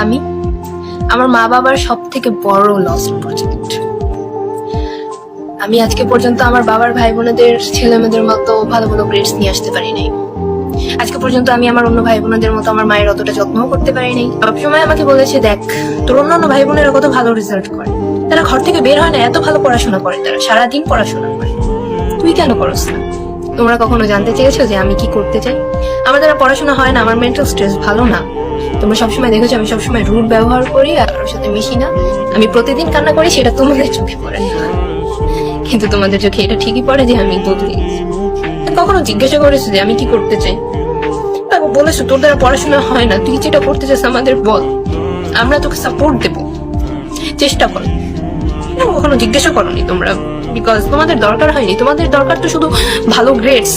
আমি আমার মা বাবার সব থেকে বড় লস্ট প্রজেক্ট। আমি আজকে পর্যন্ত আমার বাবার ভাই বোনেদের ছেলে মেয়েদের মতো ভালো ভালো গ্রেডস নিয়ে আসতে পারি নাই। আজকে পর্যন্ত আমি আমার অন্য ভাই বোনেদের মতো আমার মায়ের অতটা যত্নও করতে পারি নাই। সবসময় আমাকে বলেছে, দেখ তোর অন্য ভাই বোনেরা কত ভালো রেজাল্ট করে, তারা ঘর থেকে বের হয় না, এত ভালো পড়াশোনা করে, তারা সারাদিন পড়াশোনা করে, তুই কেন করস না? তোমরা কখনো জানতে চেয়েছো যে আমি কি করতে চাই? আমার দ্বারা পড়াশোনা হয় না, আমার মেন্টাল স্ট্রেস ভালো না। তোমরা সবসময় দেখেছো আমি সবসময় রুড ব্যবহার করি আর কারোর সাথে মিশি না। আমি প্রতিদিন কান্না করি, সেটা তোমাদের চোখে পড়ে না, কিন্তু তোমাদের চোখে এটা ঠিকই পড়ে যে আমি বদলে গেছি। কখনো জিজ্ঞাসা করেছো যে আমি কি করতে চাই? তারপর বলেছো তোর দ্বারা পড়াশোনা হয় না, তুই যেটা করতে চাস আমাদের বল, আমরা তোকে সাপোর্ট দেবো, চেষ্টা কর। কখনো জিজ্ঞাসা করোনি তোমরা, বিকজ তোমাদের দরকার হয়নি। তোমাদের দরকার তো শুধু ভালো গ্রেডস,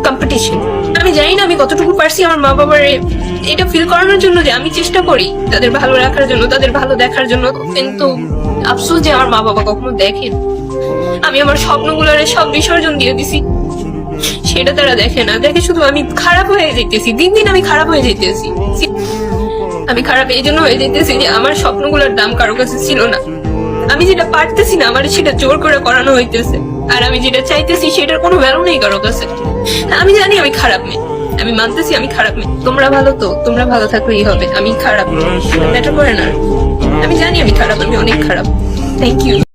কম্পিটিশন। আমি জানি না আমি কতটুকু পারছি আমার মা বাবার এটা ফিল করানোর জন্য যে আমি চেষ্টা করি তাদের ভালো রাখার জন্য, তাদের ভালো দেখার জন্য, কিন্তু আফসোস যে আমার মা বাবা কখনো দেখেন। আমি আমার স্বপ্নগুলোর সব বিসর্জন দিয়ে দিছি, সেটা তারা দেখে না, দেখে শুধু আমি খারাপ হয়ে যেতেছি, দিন দিন আমি খারাপ হয়ে যেতেছি। আমি খারাপ এই জন্য হয়ে যেতেছি যে আমার স্বপ্নগুলোর দাম কারো কাছে ছিল না। আমি যেটা পারতেছি না আমার সেটা জোর করে করানো হইতেছে, আর আমি যেটা চাইতেছি সেটার কোনো ভ্যালু নেই কারো কাছে। আমি জানি আমি খারাপ মেয়ে, আমি মানতেছি আমি খারাপ মেয়ে। তোমরা ভালো তো, তোমরা ভালো থাকলেই হবে। আমি খারাপ ম্যাটার করে না, আমি জানি আমি খারাপ, আমি অনেক খারাপ। Thank you.